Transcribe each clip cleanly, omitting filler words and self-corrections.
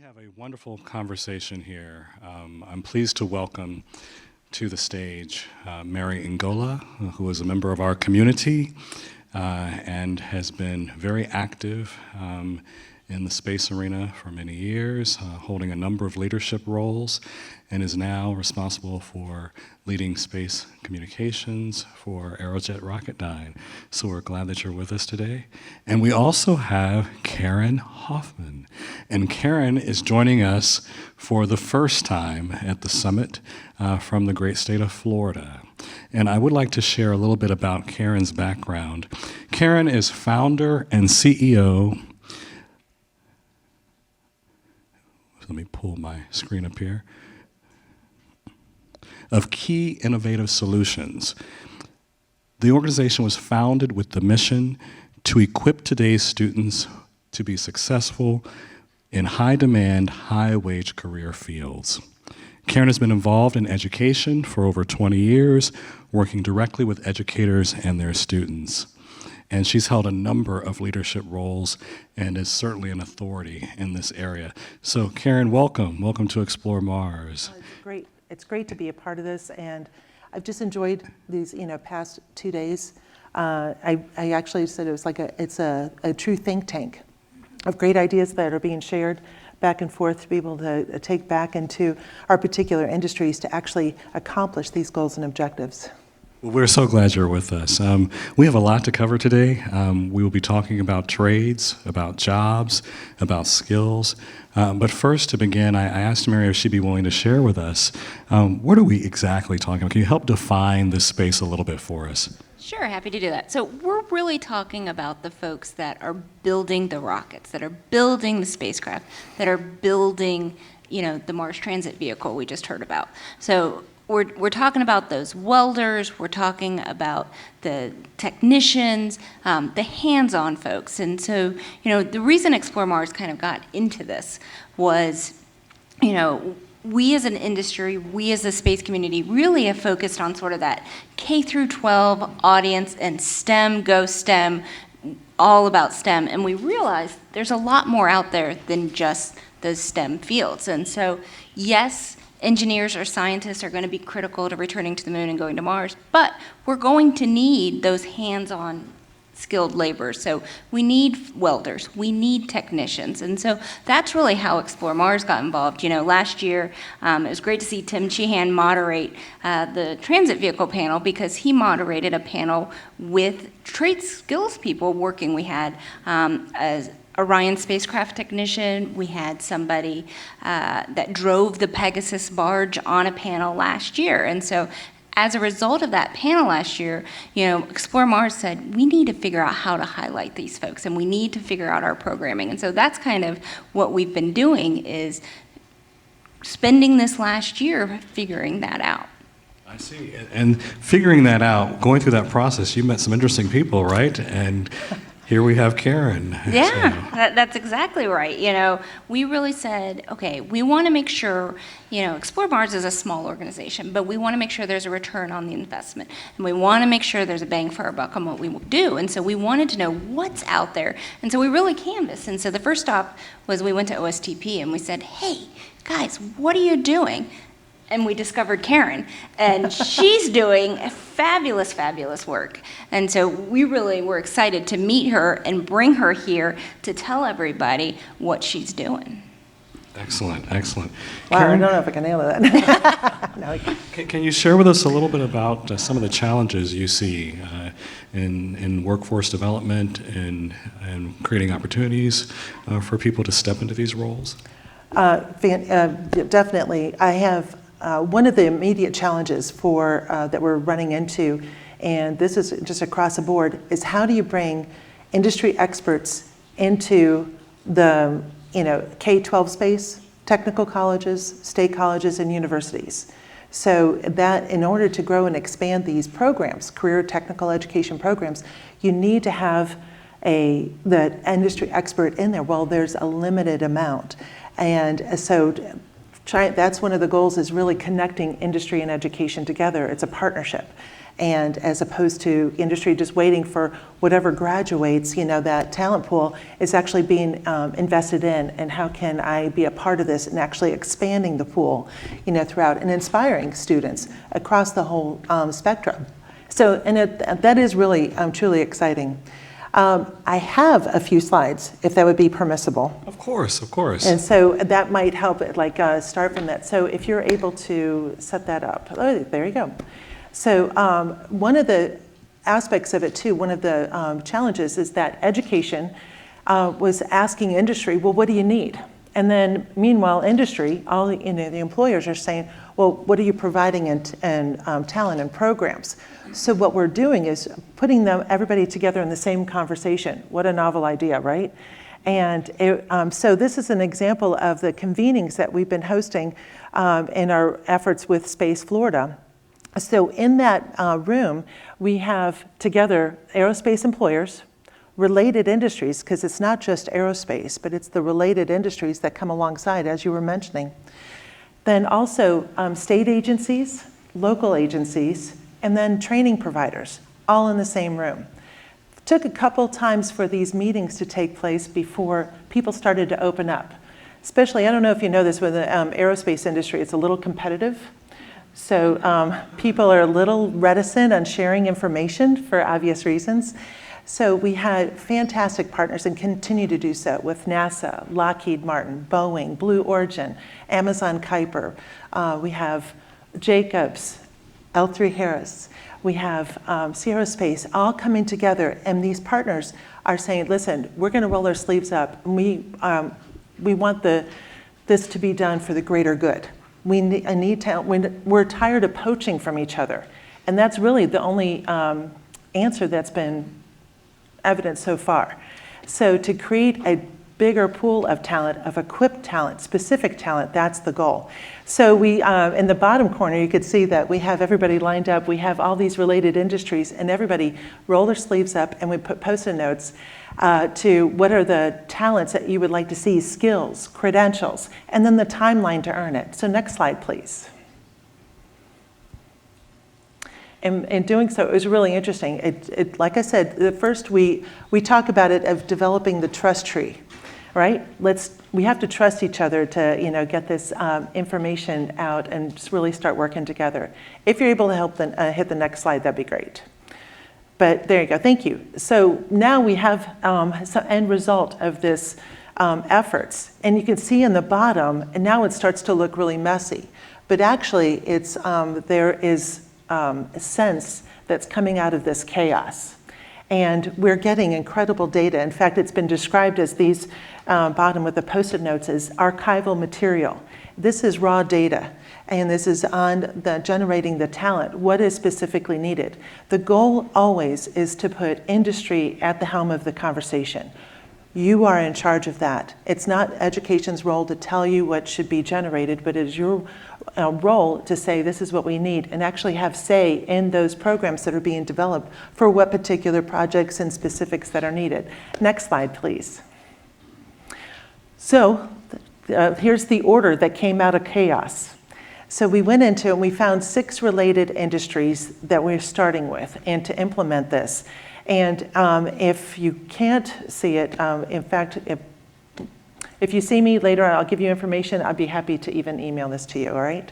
have a wonderful conversation here. I'm pleased to welcome to the stage Mary Engola, who is a member of our community and has been very active in the space arena for many years, holding a number of leadership roles, and is now responsible for leading space communications for Aerojet Rocketdyne. So we're glad that you're with us today. And we also have Karin Hoffman. And Karin is joining us for the first time at the summit from the great state of Florida. And I would like to share a little bit about Karin's background. Karin is founder and CEO. Let me pull my screen up here. Of Key Innovative Solutions. The organization was founded with the mission to equip today's students to be successful in high-demand, high-wage career fields. Karin has been involved in education for over 20 years, working directly with educators and their students. And she's held a number of leadership roles and is certainly an authority in this area. So Karin, welcome. Welcome to Explore Mars. It's great. It's great to be a part of this, and I've just enjoyed these, past 2 days. I actually said it was like it's a true think tank of great ideas that are being shared back and forth to be able to take back into our particular industries to actually accomplish these goals and objectives. Well, we're so glad you're with us. We have a lot to cover today. We will be talking about trades, about jobs, about skills. But first, to begin, I asked Mary if she'd be willing to share with us, what are we exactly talking about? Can you help define this space a little bit for us? Sure, happy to do that. So we're really talking about the folks that are building the rockets, that are building the spacecraft, that are building, the Mars Transit Vehicle we just heard about. So we're talking about those welders, we're talking about the technicians, the hands-on folks. And so, the reason Explore Mars kind of got into this was, we as an industry, we as a space community really have focused on sort of that K through 12 audience and STEM, go STEM, all about STEM. And we realized there's a lot more out there than just those STEM fields. And so, yes, engineers or scientists are going to be critical to returning to the moon and going to Mars, but we're going to need those hands-on skilled laborers. So we need welders, we need technicians. And so that's really how Explore Mars got involved. Last year, it was great to see Tim Sheehan moderate the transit vehicle panel, because he moderated a panel with trade skills people working. We had as Orion spacecraft technician. We had somebody that drove the Pegasus barge on a panel last year. And so as a result of that panel last year, Explore Mars said, we need to figure out how to highlight these folks, and we need to figure out our programming. And so that's kind of what we've been doing, is spending this last year figuring that out. I see. And figuring that out, going through that process, you met some interesting people, right? And here we have Karin. Yeah, that's exactly right. We really said, okay, we want to make sure, Explore Mars is a small organization, but we want to make sure there's a return on the investment. And we want to make sure there's a bang for our buck on what we do. And so we wanted to know what's out there. And so we really canvassed. And so the first stop was we went to OSTP and we said, hey, guys, what are you doing? And we discovered Karin, and she's doing fabulous, fabulous work. And so we really were excited to meet her and bring her here to tell everybody what she's doing. Excellent, excellent. Wow, Karin, I don't know if I can handle that. No. Can you share with us a little bit about some of the challenges you see in workforce development and creating opportunities for people to step into these roles? Definitely. I have one of the immediate challenges that we're running into, and this is just across the board, is how do you bring industry experts into the K-12 space, technical colleges, state colleges, and universities. So that in order to grow and expand these programs, career technical education programs, you need to have the industry expert in there. Well, there's a limited amount. And so that's one of the goals, is really connecting industry and education together. It's a partnership. And as opposed to industry just waiting for whatever graduates, that talent pool is actually being invested in, and how can I be a part of this and actually expanding the pool, throughout, and inspiring students across the whole spectrum. So, and that is really truly exciting. I have a few slides, if that would be permissible. Of course, of course. And so that might help, start from that. So if you're able to set that up. Oh, there you go. So one of the aspects of it too, one of the challenges is that education was asking industry, well, what do you need? And then meanwhile, industry, all the employers are saying, well, what are you providing in talent and programs? So what we're doing is putting everybody together in the same conversation. What a novel idea, right? And so this is an example of the convenings that we've been hosting in our efforts with Space Florida. So in that room, we have together aerospace employers, related industries, because it's not just aerospace, but it's the related industries that come alongside, as you were mentioning. Then also state agencies, local agencies, and then training providers, all in the same room. It took a couple times for these meetings to take place before people started to open up. Especially, I don't know if you know this, with the aerospace industry, it's a little competitive. So people are a little reticent on sharing information for obvious reasons. So we had fantastic partners and continue to do so with NASA, Lockheed Martin, Boeing, Blue Origin, Amazon Kuiper. We have Jacobs, L3Harris. We have Sierra Space, all coming together. And these partners are saying, listen, we're going to roll our sleeves up. We want this to be done for the greater good. We're tired of poaching from each other. And that's really the only answer that's been evident so far. So to create a bigger pool of talent, of equipped talent, specific talent, that's the goal. So we, in the bottom corner, you could see that we have everybody lined up. We have all these related industries, and everybody roll their sleeves up, and we put Post-it notes to what are the talents that you would like to see, skills, credentials, and then the timeline to earn it. So next slide, please. And in doing so, it was really interesting. Like I said, the first we talk about it of developing the trust tree, right? We have to trust each other to get this information out and just really start working together. If you're able to help hit the next slide, that'd be great. But there you go, thank you. So now we have some end result of this efforts. And you can see in the bottom, and now it starts to look really messy. But actually, there is a sense that's coming out of this chaos. And we're getting incredible data. In fact, it's been described as these, bottom with the Post-it notes, as archival material. This is raw data, and this is on generating the talent. What is specifically needed? The goal always is to put industry at the helm of the conversation. You are in charge of that. It's not education's role to tell you what should be generated, but it is your role to say this is what we need, and actually have say in those programs that are being developed for what particular projects and specifics that are needed. Next slide, please. So here's the order that came out of chaos. So we went into and we found 6 related industries that we're starting with, and to implement this. And if you can't see it, in fact, if you see me later, I'll give you information. I'd be happy to even email this to you, all right?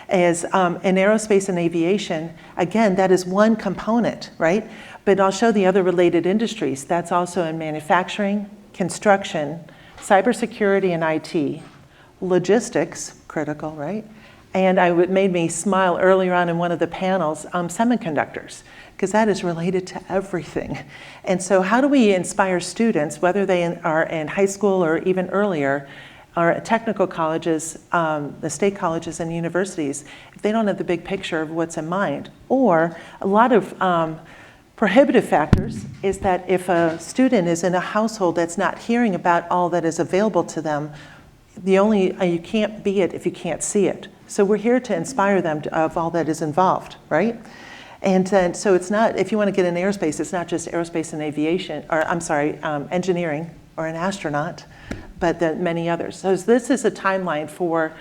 As in aerospace and aviation, again, that is one component, right? But I'll show the other related industries. That's also in manufacturing, construction, cybersecurity and IT, logistics, critical, right? And it made me smile earlier on in one of the panels, semiconductors, because that is related to everything. And so how do we inspire students, whether they are in high school or even earlier, or at technical colleges, the state colleges and universities, if they don't have the big picture of what's in mind? Or a lot of prohibitive factors is that if a student is in a household that's not hearing about all that is available to them, you can't be it if you can't see it. So we're here to inspire them of all that is involved, right? And then, so it's not, if you want to get in aerospace, it's not just aerospace and aviation, or I'm sorry, engineering or an astronaut, but then many others. So this is a timeline for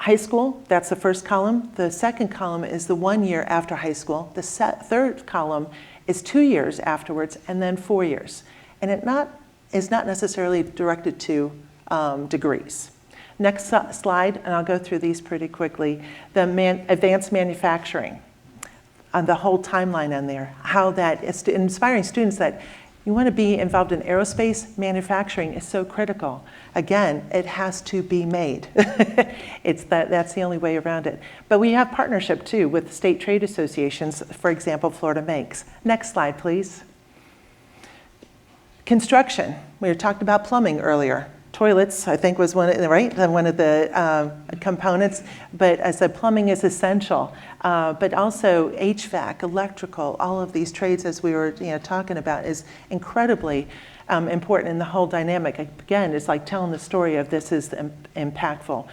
High school, that's the first column. The second column is the 1 year after high school. The third column is 2 years afterwards, and then 4 years. And it is not necessarily directed to degrees. Next slide, and I'll go through these pretty quickly. The advanced manufacturing, on the whole timeline on there, how that is inspiring students that you want to be involved in aerospace. Manufacturing is so critical. Again, it has to be made. That's the only way around it. But we have partnership too with state trade associations, for example, Florida Makes. Next slide, please. Construction. We talked about plumbing earlier. Toilets, I think, was one of the components. But as I said, plumbing is essential. But also HVAC, electrical, all of these trades, as we were talking about, is incredibly important in the whole dynamic. Again, it's like telling the story of this is impactful.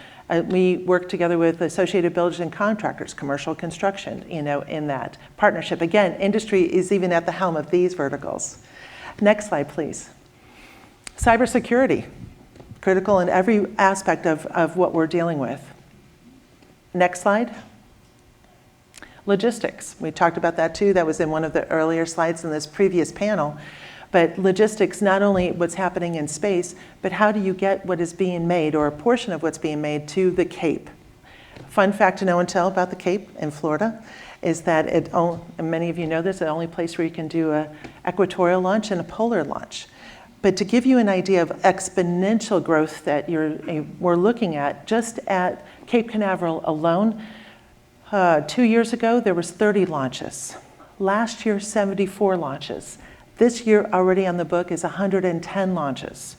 We work together with Associated Builders and Contractors, commercial construction, in that partnership. Again, industry is even at the helm of these verticals. Next slide, please. Cybersecurity, critical in every aspect of what we're dealing with. Next slide. Logistics, we talked about that too. That was in one of the earlier slides in this previous panel. But logistics, not only what's happening in space, but how do you get what is being made, or a portion of what's being made, to the Cape? Fun fact to know and tell about the Cape in Florida is that and many of you know this, the only place where you can do an equatorial launch and a polar launch. But to give you an idea of exponential growth that we're looking at, just at Cape Canaveral alone, 2 years ago, there was 30 launches. Last year, 74 launches. This year, already on the book, is 110 launches.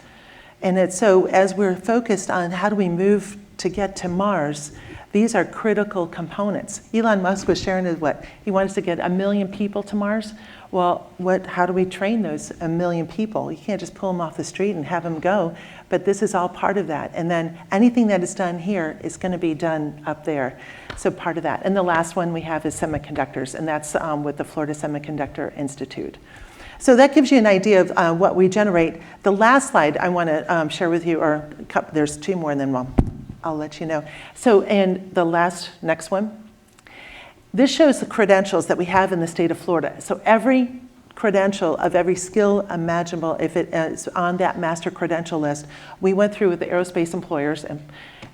And so as we're focused on how do we move to get to Mars, these are critical components. Elon Musk was sharing what he wants to get 1 million people to Mars. Well, how do we train those 1 million people? You can't just pull them off the street and have them go, but this is all part of that. And then anything that is done here is going to be done up there. So part of that. And the last one we have is semiconductors, and that's with the Florida Semiconductor Institute. So that gives you an idea of what we generate. The last slide I want to share with you, or there's 2 more, and then I'll let you know. So, and the next one. This shows the credentials that we have in the state of Florida. So every credential of every skill imaginable, if it is on that master credential list, we went through with the aerospace employers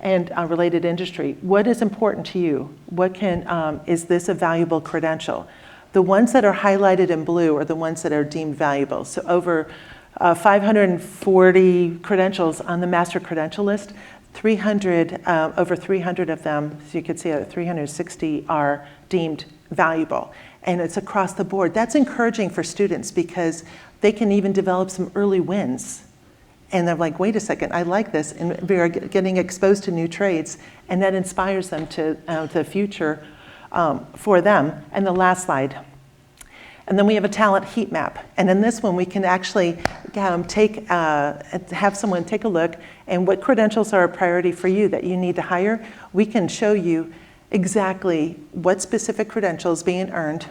and related industry. What is important to you? Is this a valuable credential? The ones that are highlighted in blue are the ones that are deemed valuable. So over 540 credentials on the master credential list, over 300 of them, so you could see that 360 are deemed valuable. And it's across the board. That's encouraging for students because they can even develop some early wins. And they're like, wait a second, I like this. And they're getting exposed to new trades. And that inspires them to the future for them. And the last slide. And then we have a talent heat map. And in this one, we can actually have someone take a look, and what credentials are a priority for you that you need to hire. We can show you exactly what specific credentials being earned,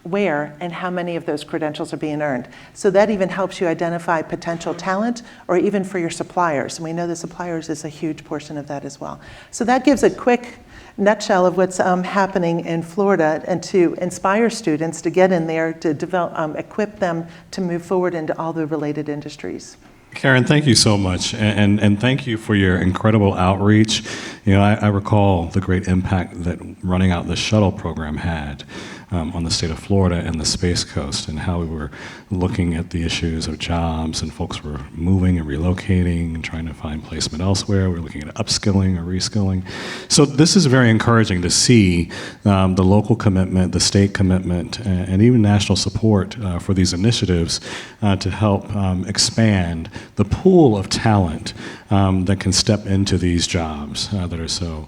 where, and how many of those credentials are being earned. So that even helps you identify potential talent, or even for your suppliers. And we know the suppliers is a huge portion of that as well. So that gives a quick nutshell of what's happening in Florida, and to inspire students to get in there, to develop, equip them to move forward into all the related industries. Karin, thank you so much, and thank you for your incredible outreach. I recall the great impact that running out the shuttle program had on the state of Florida and the Space Coast, and how we were looking at the issues of jobs, and folks were moving and relocating and trying to find placement elsewhere. We're looking at upskilling or reskilling. So this is very encouraging to see the local commitment, the state commitment, and even national support for these initiatives to help expand the pool of talent that can step into these jobs that are so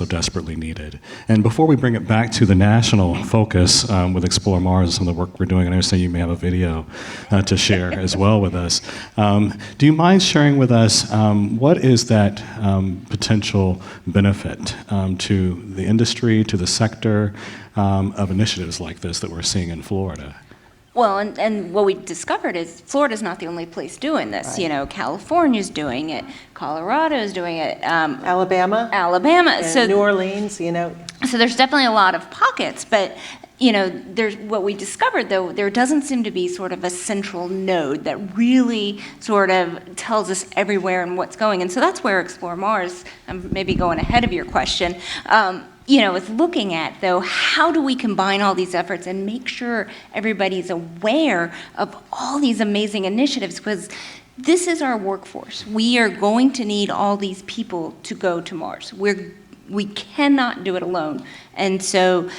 desperately needed. And before we bring it back to the national focus with Explore Mars and some of the work we're doing, and I understand you may have a video to share as well with us. Do you mind sharing with us what is that potential benefit to the industry, to the sector of initiatives like this that we're seeing in Florida? Well, and what we discovered is Florida's not the only place doing this. Right. You know, California's doing it, Colorado's doing it, Alabama Alabama. and So New Orleans, So there's definitely a lot of pockets, but there's what we discovered though, there doesn't seem to be sort of a central node that really sort of tells us everywhere and what's going. And so that's where Explore Mars, I'm maybe going ahead of your question, is looking at though, how do we combine all these efforts and make sure everybody's aware of all these amazing initiatives? Because this is our workforce. We are going to need all these people to go to Mars. We cannot do it alone. And so,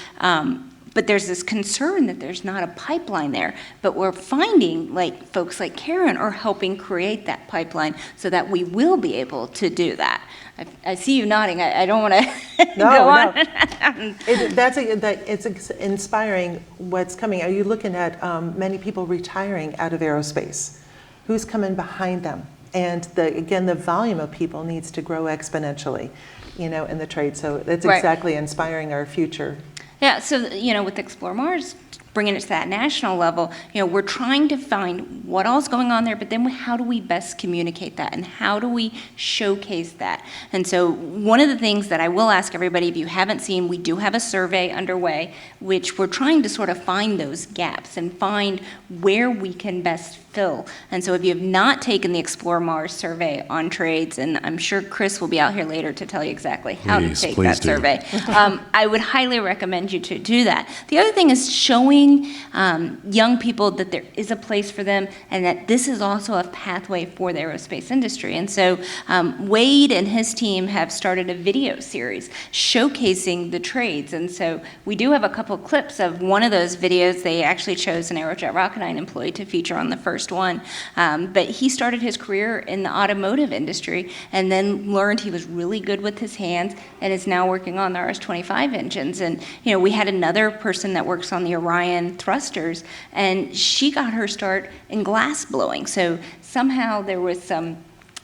but there's this concern that there's not a pipeline there. But we're finding like folks like Karin are helping create that pipeline so that we will be able to do that. I see you nodding. I don't want to go on. It's inspiring what's coming. Are you looking at many people retiring out of aerospace? Who's coming behind them? And the volume of people needs to grow exponentially, in the trade. So that's exactly inspiring our future. Yeah, so, with Explore Mars, bringing it to that national level, we're trying to find what all's going on there, but then how do we best communicate that and how do we showcase that? And so one of the things that I will ask everybody, if you haven't seen, we do have a survey underway, which we're trying to sort of find those gaps and find where we can best fill. And so if you have not taken the Explore Mars survey on trades, and I'm sure Chris will be out here later to tell you exactly how to take that survey, I would highly recommend you to do that. The other thing is showing young people that there is a place for them and that this is also a pathway for the aerospace industry. And so Wade and his team have started a video series showcasing the trades. And so we do have a couple clips of one of those videos. They actually chose an Aerojet Rocketdyne employee to feature on the first one. But he started his career in the automotive industry and then learned he was really good with his hands and is now working on the RS-25 engines. And we had another person that works on the Orion thrusters, and she got her start in glass blowing. So somehow there was a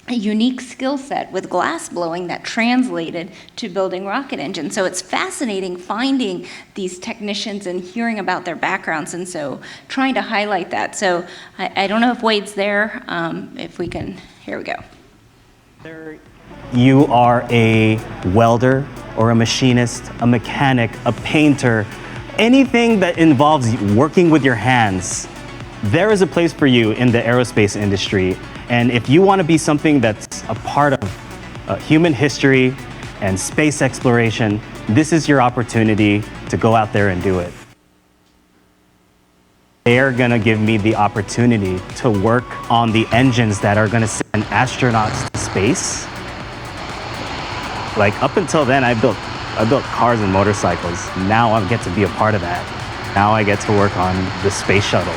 unique skill set with glass blowing that translated to building rocket engines. So it's fascinating finding these technicians and hearing about their backgrounds, and so trying to highlight that. So I don't know if Wade's there, if we can, here we go. You are a welder or a machinist, a mechanic, a painter, anything that involves working with your hands, there is a place for you in the aerospace industry. And if you want to be something that's a part of human history and space exploration, this is your opportunity to go out there and do it. They're going to give me the opportunity to work on the engines that are going to send astronauts to space. Like up until then, I built cars and motorcycles. Now I get to be a part of that. Now I get to work on the space shuttle.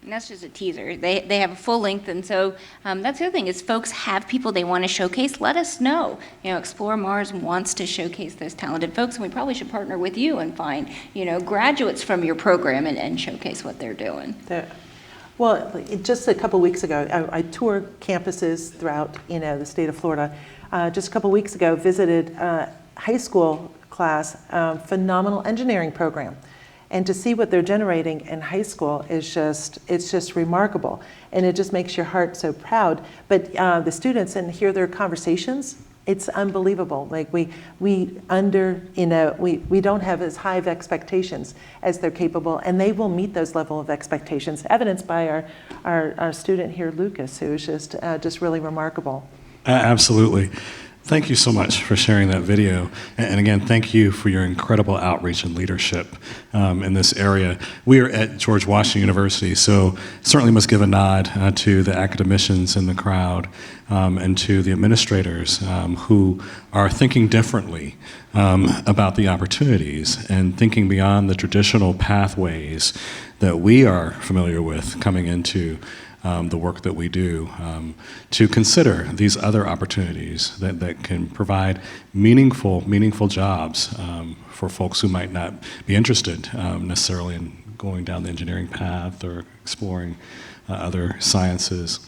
And that's just a teaser. They have a full length, and so that's the other thing is folks have people they want to showcase. Let us know. Explore Mars wants to showcase those talented folks, and we probably should partner with you and find graduates from your program and showcase what they're doing. Well, just a couple weeks ago, I toured campuses throughout, the state of Florida. Just a couple weeks ago, visited a high school class, phenomenal engineering program. And to see what they're generating in high school is it's just remarkable. And it just makes your heart so proud. But the students, and hear their conversations, it's unbelievable. Like we don't have as high of expectations as they're capable, and they will meet those level of expectations, evidenced by our student here, Lucas, who is just really remarkable. Absolutely. Thank you so much for sharing that video. And again, thank you for your incredible outreach and leadership in this area. We are at George Washington University, so certainly must give a nod to the academicians in the crowd and to the administrators who are thinking differently about the opportunities and thinking beyond the traditional pathways that we are familiar with coming into the work that we do, to consider these other opportunities that can provide meaningful jobs for folks who might not be interested necessarily in going down the engineering path or exploring other sciences.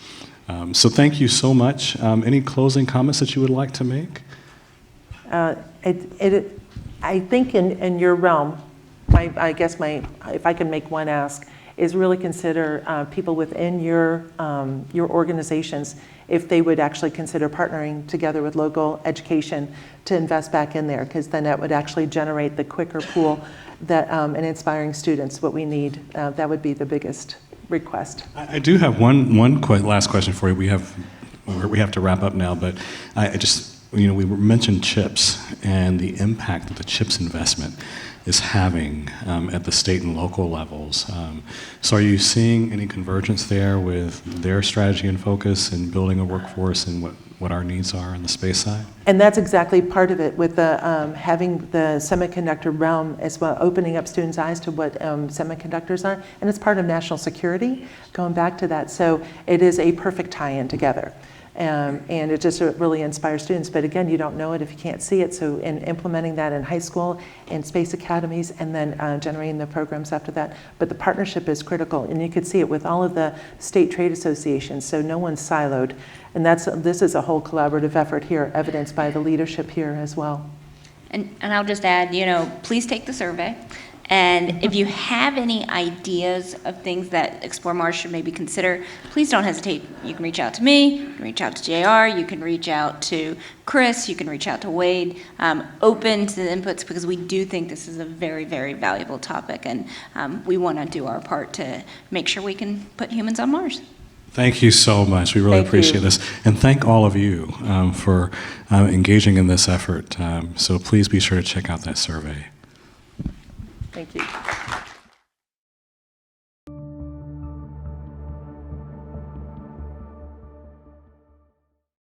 So thank you so much. Any closing comments that you would like to make? I think in your realm, if I can make one ask, is really consider people within your organizations, if they would actually consider partnering together with local education to invest back in there, because then that would actually generate the quicker pool that and inspiring students what we need. That would be the biggest request. I do have one last question for you. We have to wrap up now, but I just, we mentioned chips and the impact that the chips investment is having at the state and local levels. So are you seeing any convergence there with their strategy and focus in building a workforce and what our needs are on the space side? And that's exactly part of it, with the having the semiconductor realm as well, opening up students' eyes to what semiconductors are, and it's part of national security, going back to that. So it is a perfect tie-in together. And it just really inspires students. But again, you don't know it if you can't see it. So in implementing that in high school, in space academies, and then generating the programs after that. But the partnership is critical. And you could see it with all of the state trade associations. So no one's siloed. And this is a whole collaborative effort here, evidenced by the leadership here as well. And I'll just add, please take the survey. And if you have any ideas of things that Explore Mars should maybe consider, please don't hesitate. You can reach out to me, you can reach out to JR, you can reach out to Chris, you can reach out to Wade. Open to the inputs, because we do think this is a very, very valuable topic, and we want to do our part to make sure we can put humans on Mars. Thank you so much. We really Thank appreciate you. this. And thank all of you for engaging in this effort. So please be sure to check out that survey. Thank you.